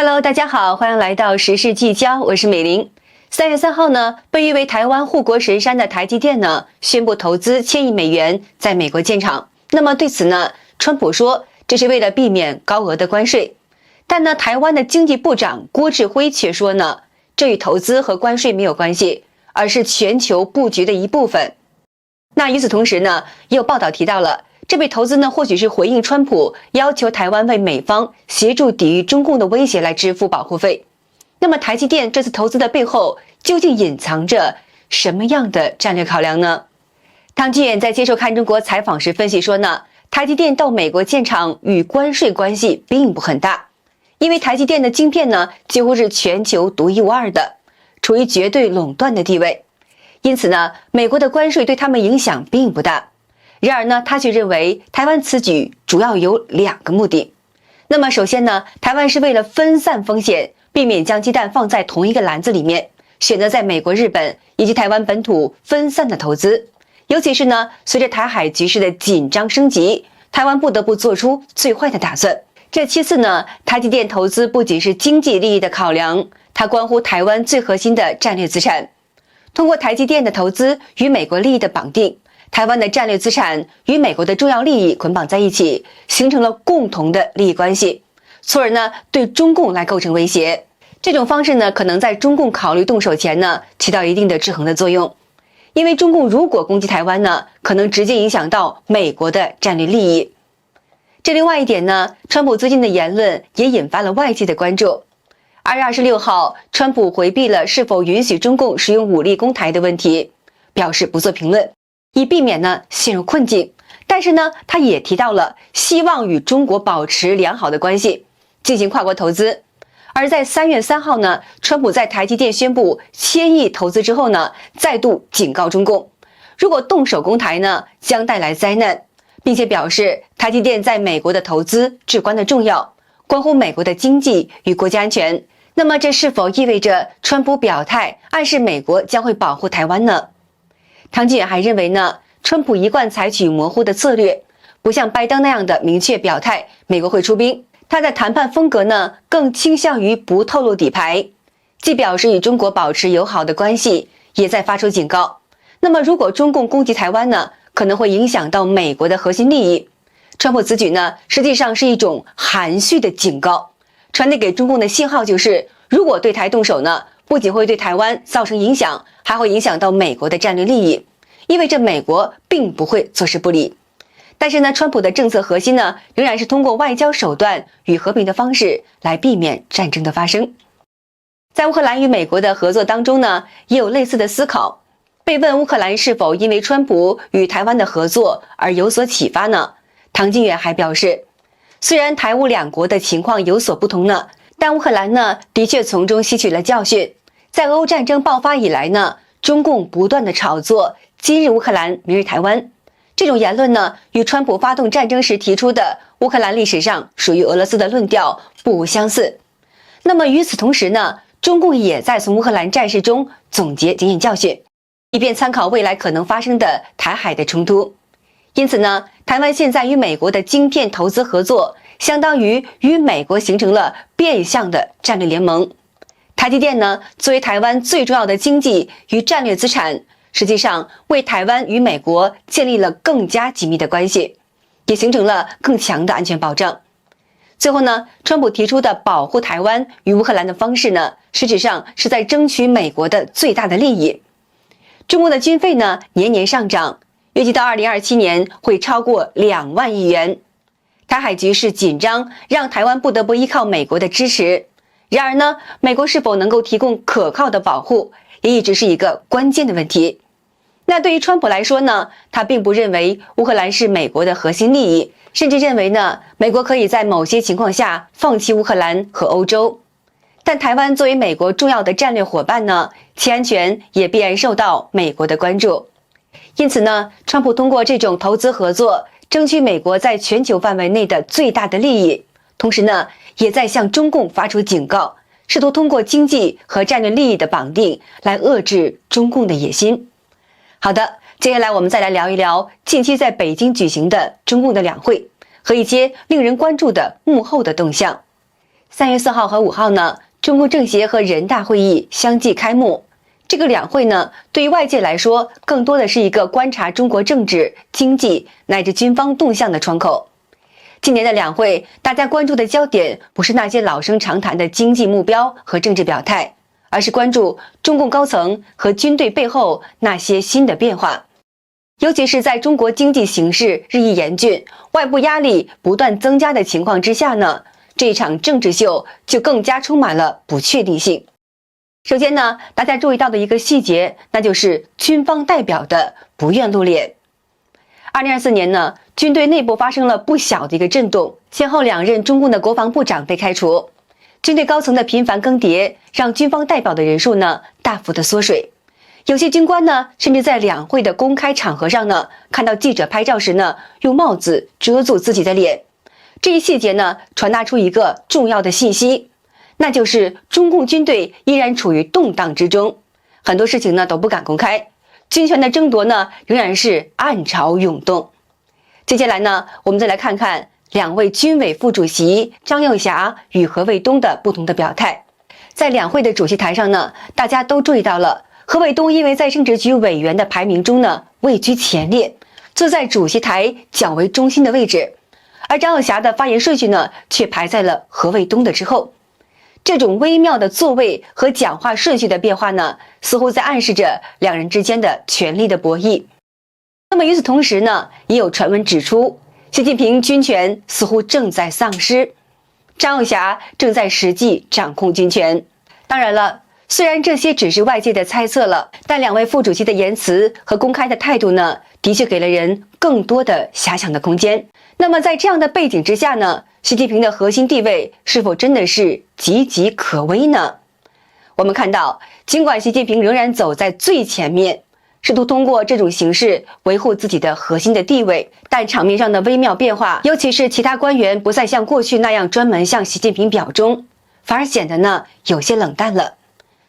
Hello， 大家好，欢迎来到时事聚焦，我是美玲。3月3号呢，被誉为台湾护国神山的台积电呢，宣布投资1000亿美元在美国建厂。那么对此呢，川普说这是为了避免高额的关税，但呢，台湾的经济部长郭志辉却说呢，这与投资和关税没有关系，而是全球布局的一部分。那与此同时呢，也有报道提到了。这笔投资呢，或许是回应川普要求台湾为美方协助抵御中共的威胁来支付保护费。那么台积电这次投资的背后究竟隐藏着什么样的战略考量呢？唐俊远在接受看中国采访时分析说呢，台积电到美国建厂与关税关系并不很大，因为台积电的晶片呢几乎是全球独一无二的，处于绝对垄断的地位，因此呢，美国的关税对他们影响并不大。然而呢，他却认为台湾此举主要有2个目的。那么首先呢，台湾是为了分散风险，避免将鸡蛋放在同一个篮子里面，选择在美国、日本以及台湾本土分散的投资。尤其是呢，随着台海局势的紧张升级，台湾不得不做出最坏的打算。其次呢，台积电投资不仅是经济利益的考量，它关乎台湾最核心的战略资产。通过台积电的投资与美国利益的绑定，台湾的战略资产与美国的重要利益捆绑在一起，形成了共同的利益关系，从而呢对中共来构成威胁。这种方式呢，可能在中共考虑动手前呢，起到一定的制衡的作用。因为中共如果攻击台湾呢，可能直接影响到美国的战略利益。另外一点呢，川普最近的言论也引发了外界的关注。2月26号，川普回避了是否允许中共使用武力攻台的问题，表示不做评论，以避免呢陷入困境。但是呢，他也提到了希望与中国保持良好的关系，进行跨国投资。而在3月3号呢，川普在台积电宣布1000亿投资之后呢，再度警告中共，如果动手攻台呢，将带来灾难，并且表示台积电在美国的投资至关的重要，关乎美国的经济与国家安全。那么这是否意味着川普表态暗示美国将会保护台湾呢？唐俊远还认为呢，川普一贯采取模糊的策略，不像拜登那样的明确表态美国会出兵。他在谈判风格呢，更倾向于不透露底牌，既表示与中国保持友好的关系，也在发出警告。那么如果中共攻击台湾呢，可能会影响到美国的核心利益。川普此举呢，实际上是一种含蓄的警告，传递给中共的信号就是，如果对台动手呢，不仅会对台湾造成影响，还会影响到美国的战略利益，意味着美国并不会坐视不理。但是呢，川普的政策核心呢，仍然是通过外交手段与和平的方式来避免战争的发生。在乌克兰与美国的合作当中呢，也有类似的思考。被问乌克兰是否因为川普与台湾的合作而有所启发呢？唐金远还表示，虽然台乌2国的情况有所不同呢，但乌克兰呢，的确从中吸取了教训。在俄乌战争爆发以来呢，中共不断的炒作今日乌克兰，明日台湾，这种言论呢，与川普发动战争时提出的乌克兰历史上属于俄罗斯的论调不无相似。那么与此同时呢，中共也在从乌克兰战事中总结经验教训，以便参考未来可能发生的台海的冲突。因此呢，台湾现在与美国的晶片投资合作，相当于与美国形成了变相的战略联盟。台积电呢，作为台湾最重要的经济与战略资产，实际上为台湾与美国建立了更加紧密的关系，也形成了更强的安全保障。最后呢，川普提出的保护台湾与乌克兰的方式呢，实质上是在争取美国的最大的利益。中国的军费呢，年年上涨，预计到2027年会超过2万亿元。台海局势紧张，让台湾不得不依靠美国的支持。然而呢，美国是否能够提供可靠的保护，也一直是一个关键的问题。那对于川普来说呢，他并不认为乌克兰是美国的核心利益，甚至认为呢，美国可以在某些情况下放弃乌克兰和欧洲。但台湾作为美国重要的战略伙伴呢，其安全也必然受到美国的关注。因此呢，川普通过这种投资合作，争取美国在全球范围内的最大的利益，同时呢，也在向中共发出警告，试图通过经济和战略利益的绑定来遏制中共的野心。好的，接下来我们再来聊一聊近期在北京举行的中共的两会和一些令人关注的幕后的动向。3月4号和5号呢，中共政协和人大会议相继开幕。这个两会呢，对于外界来说，更多的是一个观察中国政治、经济乃至军方动向的窗口。今年的两会，大家关注的焦点不是那些老生常谈的经济目标和政治表态，而是关注中共高层和军队背后那些新的变化。尤其是在中国经济形势日益严峻、外部压力不断增加的情况之下呢，这场政治秀就更加充满了不确定性。首先呢，大家注意到的一个细节，那就是军方代表的不愿露脸。2024年呢，军队内部发生了不小的一个震动，先后2任中共的国防部长被开除，军队高层的频繁更迭，让军方代表的人数呢大幅的缩水。有些军官呢，甚至在两会的公开场合上呢，看到记者拍照时呢，用帽子遮住自己的脸。这一细节呢，传达出一个重要的信息，那就是中共军队依然处于动荡之中，很多事情呢都不敢公开，军权的争夺呢仍然是暗潮涌动。接下来呢，我们再来看看两位军委副主席张又侠与何卫东的不同的表态。在两会的主席台上呢，大家都注意到了何卫东因为在政治局委员的排名中呢位居前列，坐在主席台较为中心的位置，而张又侠的发言顺序呢却排在了何卫东的之后。这种微妙的座位和讲话顺序的变化呢，似乎在暗示着两人之间的权力的博弈。那么与此同时呢，也有传闻指出，习近平军权似乎正在丧失，张又侠正在实际掌控军权。当然了，虽然这些只是外界的猜测了，但两位副主席的言辞和公开的态度呢，的确给了人更多的遐想的空间。那么在这样的背景之下呢，习近平的核心地位是否真的是岌岌可危呢？我们看到，尽管习近平仍然走在最前面，试图通过这种形式维护自己的核心的地位，但场面上的微妙变化，尤其是其他官员不再像过去那样专门向习近平表忠，反而显得呢有些冷淡了。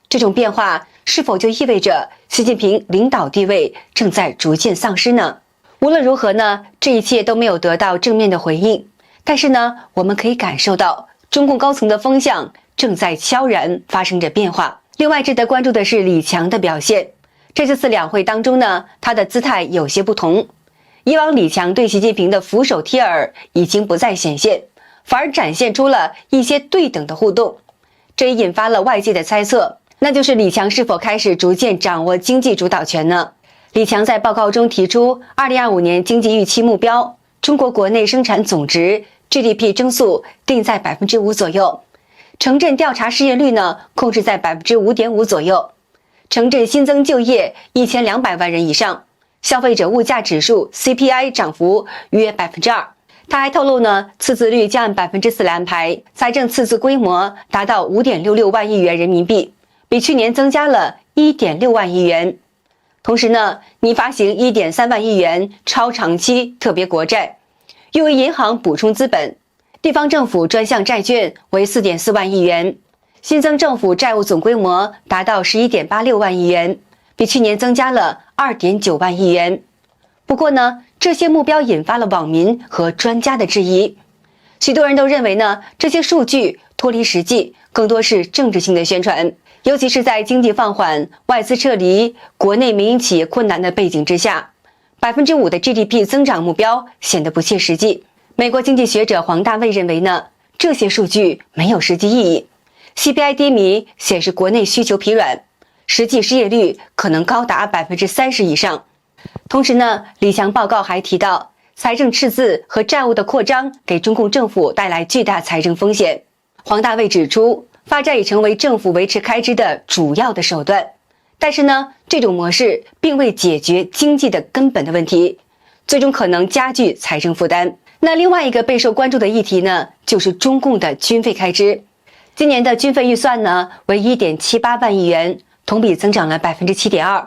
这种变化是否就意味着习近平领导地位正在逐渐丧失呢？无论如何呢，这一切都没有得到正面的回应。但是呢，我们可以感受到中共高层的风向正在悄然发生着变化。另外值得关注的是李强的表现。这次两会当中呢，他的姿态有些不同。以往李强对习近平的俯首帖耳已经不再显现，反而展现出了一些对等的互动。这也引发了外界的猜测，那就是李强是否开始逐渐掌握经济主导权呢？李强在报告中提出2025年经济预期目标，中国国内生产总值 GDP 增速定在 5% 左右，城镇调查失业率呢控制在 5.5% 左右，城镇新增就业1200万人以上，消费者物价指数 CPI 涨幅约 2%。他还透露呢，赤字率将按 4% 来安排，财政赤字规模达到 5.66 万亿元人民币，比去年增加了 1.6 万亿元。同时呢，拟发行 1.3 万亿元超长期特别国债，用于银行补充资本，地方政府专项债券为 4.4 万亿元，新增政府债务总规模达到 11.86 万亿元，比去年增加了 2.9 万亿元。不过呢，这些目标引发了网民和专家的质疑，许多人都认为呢，这些数据脱离实际，更多是政治性的宣传。尤其是在经济放缓、外资撤离、国内民营企业困难的背景之下，5%的 GDP 增长目标显得不切实际。美国经济学者黄大卫认为呢，这些数据没有实际意义。CPI 低迷显示国内需求疲软，实际失业率可能高达 30% 以上。同时呢，李强报告还提到，财政赤字和债务的扩张给中共政府带来巨大财政风险。黄大卫指出，发债已成为政府维持开支的主要的手段，但是呢，这种模式并未解决经济的根本的问题，最终可能加剧财政负担。那另外一个备受关注的议题呢，就是中共的军费开支。今年的军费预算呢为 1.78 万亿元，同比增长了 7.2%，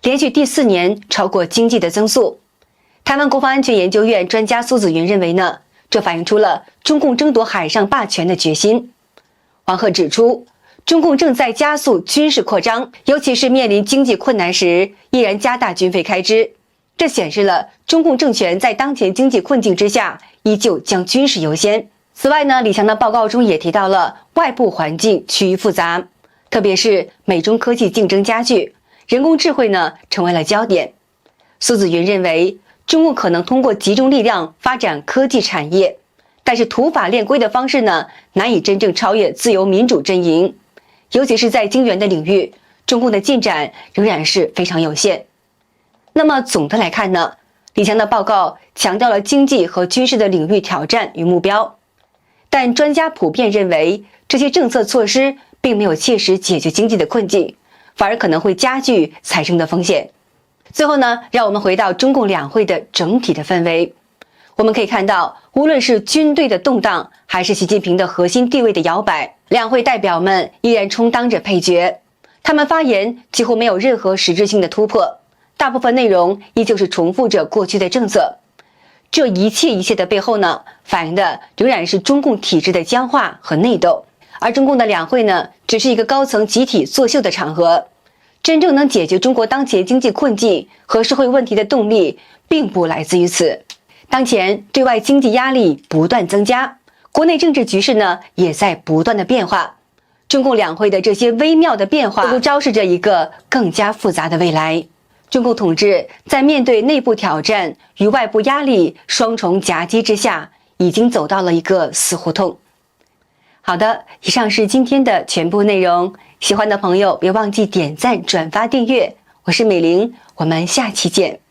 连续第4年超过经济的增速。台湾国防安全研究院专家苏子云认为呢，这反映出了中共争夺海上霸权的决心。王鹤指出，中共正在加速军事扩张，尤其是面临经济困难时，依然加大军费开支。这显示了中共政权在当前经济困境之下，依旧将军事优先。此外呢，李强的报告中也提到了外部环境趋于复杂，特别是美中科技竞争加剧，人工智慧呢成为了焦点。苏子云认为，中共可能通过集中力量发展科技产业，但是土法炼钢的方式呢，难以真正超越自由民主阵营，尤其是在晶圆的领域，中共的进展仍然是非常有限。那么总的来看呢，李强的报告强调了经济和军事的领域挑战与目标，但专家普遍认为，这些政策措施并没有切实解决经济的困境，反而可能会加剧财政的风险。最后呢，让我们回到中共两会的整体的氛围。我们可以看到，无论是军队的动荡，还是习近平的核心地位的摇摆，两会代表们依然充当着配角。他们发言几乎没有任何实质性的突破，大部分内容依旧是重复着过去的政策。这一切的背后呢，反映的仍然是中共体制的僵化和内斗。而中共的两会呢，只是一个高层集体作秀的场合，真正能解决中国当前经济困境和社会问题的动力，并不来自于此。当前对外经济压力不断增加，国内政治局势呢也在不断的变化。中共两会的这些微妙的变化，都昭示着一个更加复杂的未来。中共统治在面对内部挑战与外部压力双重夹击之下，已经走到了一个死胡同。好的，以上是今天的全部内容。喜欢的朋友别忘记点赞、转发、订阅。我是美玲，我们下期见。